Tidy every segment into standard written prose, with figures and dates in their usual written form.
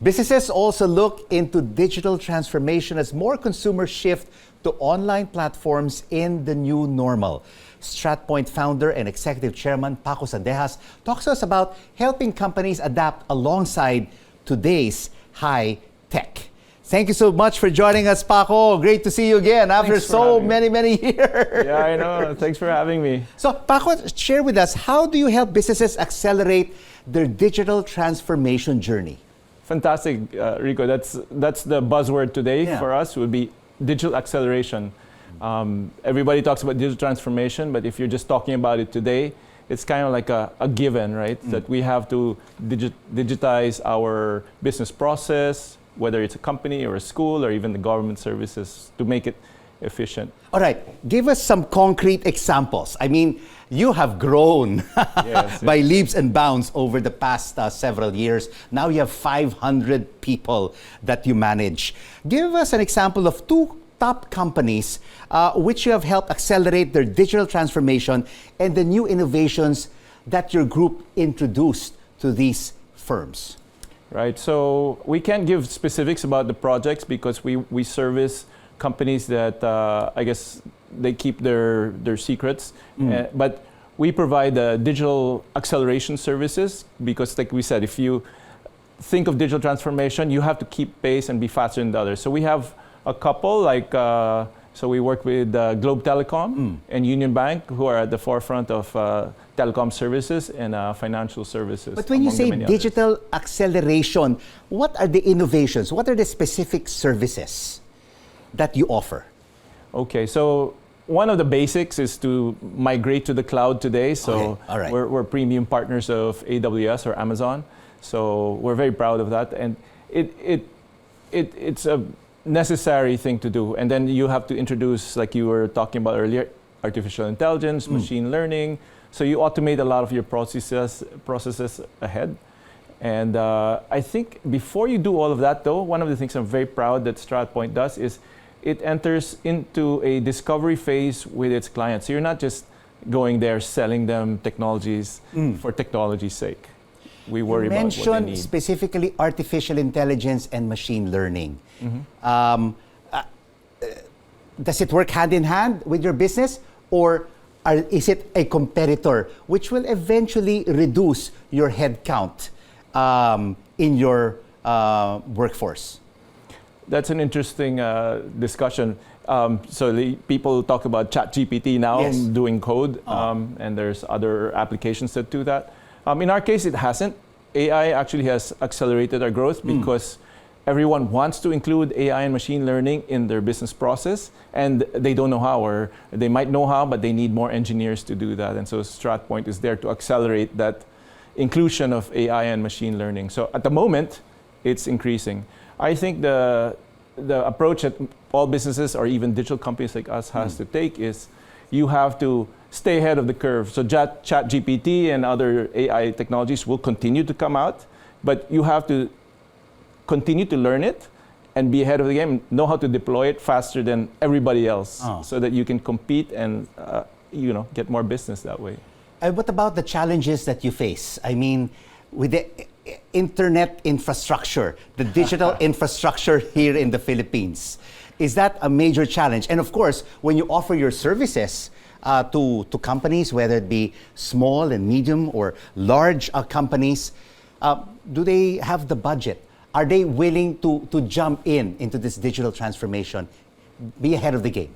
Businesses also look into digital transformation as more consumers shift to online platforms in the new normal. Stratpoint founder and executive chairman Paco Sandejas talks to us about helping companies adapt alongside today's high tech. Thank you so much for joining us, Paco. Great to see you again after so many years. Yeah, I know. Thanks for having me. So, Paco, share with us, how do you help businesses accelerate their digital transformation journey? Fantastic, Rico. That's the buzzword today for us, would be digital acceleration. Everybody talks about digital transformation, but if you're just talking about it today, it's kind of like a given, right? That we have to digitize our business process, whether it's a company or a school or even the government services, to make it efficient. All right, give us some concrete examples. I mean, you have grown by leaps and bounds over the past several years. Now you have 500 people that you manage. Give us an example of two top companies which you have helped accelerate their digital transformation and the new innovations that your group introduced to these firms. Right, so we can't give specifics about the projects because we service companies that I guess they keep their secrets, but we provide digital acceleration services because, like we said, if you think of digital transformation, you have to keep pace and be faster than the others. So we have a couple, like so we work with Globe Telecom and Union Bank, who are at the forefront of telecom services and financial services. But when you say digital acceleration, what are the innovations? What are the specific services that you offer? Okay, so one of the basics is to migrate to the cloud today. So we're premium partners of AWS or Amazon. So we're very proud of that. And it's a necessary thing to do. And then you have to introduce, like you were talking about earlier, artificial intelligence, machine learning. So you automate a lot of your processes ahead. And I think before you do all of that, though, one of the things I'm very proud that Stratpoint does is it enters into a discovery phase with its clients. So you're not just going there selling them technologies for technology's sake. We worry about what they need. You mentioned specifically artificial intelligence and machine learning. Does it work hand in hand with your business, or is it a competitor which will eventually reduce your headcount in your workforce? That's an interesting discussion. So people talk about ChatGPT now doing code, and there's other applications that do that. In our case, it hasn't. AI actually has accelerated our growth because everyone wants to include AI and machine learning in their business process, and they don't know how, or they might know how, but they need more engineers to do that. And so Stratpoint is there to accelerate that inclusion of AI and machine learning. So at the moment, it's increasing. I think the approach that all businesses or even digital companies like us has to take is you have to stay ahead of the curve. So ChatGPT and other AI technologies will continue to come out, but you have to continue to learn it and be ahead of the game, know how to deploy it faster than everybody else so that you can compete and get more business that way. And what about the challenges that you face? I mean, with the internet infrastructure, the digital infrastructure here in the Philippines, is that a major challenge? And of course, when you offer your services to companies, whether it be small and medium or large companies, do they have the budget? Are they willing to jump into this digital transformation, be ahead of the game?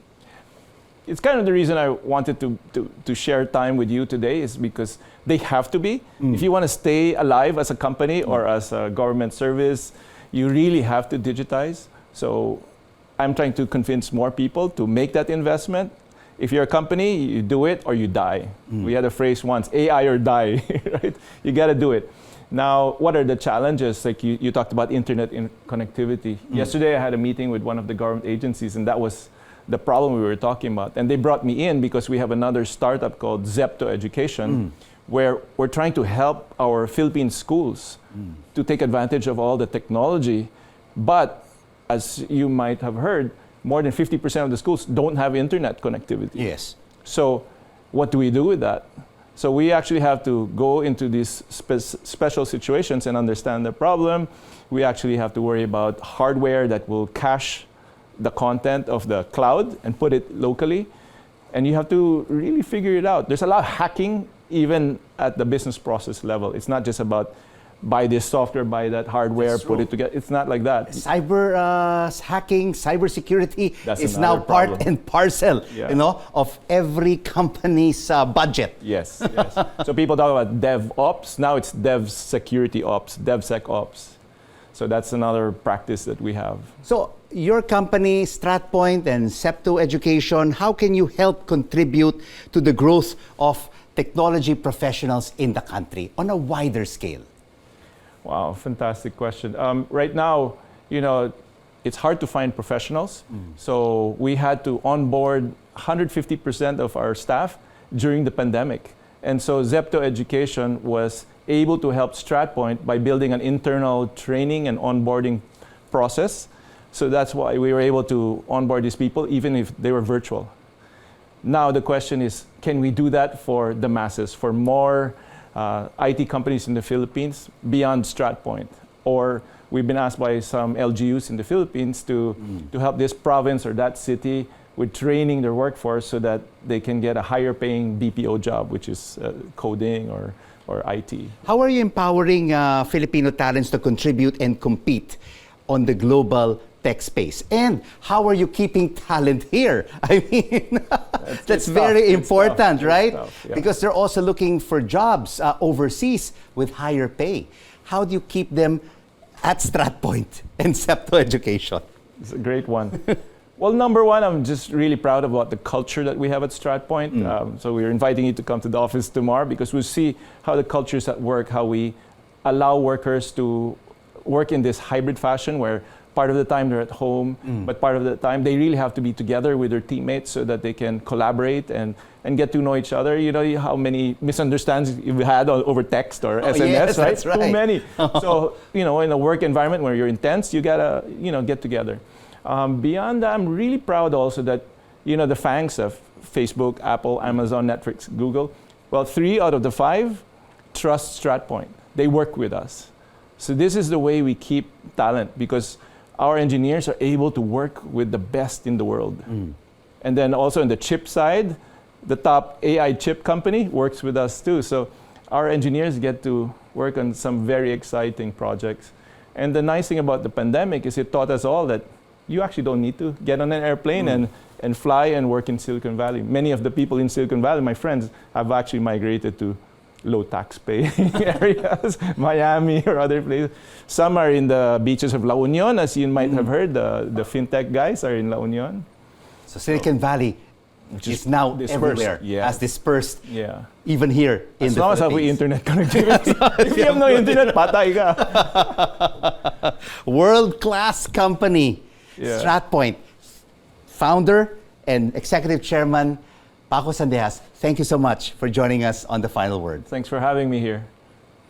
It's kind of the reason I wanted to share time with you today, is because they have to be. If you want to stay alive as a company or as a government service, you really have to digitize. So I'm trying to convince more people to make that investment. If you're a company, you do it or you die. We had a phrase once, AI or die, right? You got to do it. Now, what are the challenges? Like you talked about internet connectivity. Yesterday, I had a meeting with one of the government agencies, and that was the problem we were talking about. And they brought me in because we have another startup called Zepto Education, where we're trying to help our Philippine schools to take advantage of all the technology. But as you might have heard, more than 50% of the schools don't have internet connectivity. Yes. So what do we do with that? So we actually have to go into these special situations and understand the problem. We actually have to worry about hardware that will cache the content of the cloud and put it locally. And you have to really figure it out. There's a lot of hacking even at the business process level. It's not just about buy this software, buy that hardware, put it together. It's not like that. Cyber hacking, cyber security is now problem. part and parcel, of every company's budget. Yes. So people talk about DevOps. Now it's DevSecurity Ops, DevSecOps. So that's another practice that we have. So your company, Stratpoint and Septo Education, how can you help contribute to the growth of technology professionals in the country on a wider scale? Wow, fantastic question. Right now, it's hard to find professionals. So we had to onboard 150% of our staff during the pandemic. And so Septo Education was able to help Stratpoint by building an internal training and onboarding process. So that's why we were able to onboard these people, even if they were virtual. Now the question is, can we do that for the masses, for more IT companies in the Philippines beyond Stratpoint? Or we've been asked by some LGUs in the Philippines to help this province or that city with training their workforce so that they can get a higher paying BPO job, which is coding or IT. How are you empowering Filipino talents to contribute and compete on the global tech space? And how are you keeping talent here? I mean, that's very important, right? Tough, yeah. Because they're also looking for jobs overseas with higher pay. How do you keep them at Stratpoint and Septo Education? It's a great one. Well, number one, I'm just really proud about the culture that we have at Stratpoint. So we're inviting you to come to the office tomorrow because we'll see how the culture is at work, how we allow workers to work in this hybrid fashion where part of the time they're at home, but part of the time they really have to be together with their teammates so that they can collaborate and get to know each other. You know how many misunderstandings you've had over text or SMS, yes, right? That's right? Too many. So, in a work environment where you're intense, you gotta, get together. Beyond that, I'm really proud also that, the FANGs of Facebook, Apple, Amazon, Netflix, Google, well, 3 out of the 5 trust Stratpoint. They work with us. So this is the way we keep talent because our engineers are able to work with the best in the world. And then also on the chip side, the top AI chip company works with us too. So our engineers get to work on some very exciting projects. And the nice thing about the pandemic is it taught us all that you actually don't need to get on an airplane and fly and work in Silicon Valley. Many of the people in Silicon Valley, my friends, have actually migrated to low tax pay areas, Miami or other places. Some are in the beaches of La Union, as you might have heard, the fintech guys are in La Union. So Silicon Valley is now everywhere, as dispersed, even here in the Philippines. As long as have internet connectivity. If you have no internet, patay ka. World-class company, Stratpoint. Founder and Executive Chairman, Paco Sandejas, thank you so much for joining us on The Final Word. Thanks for having me here.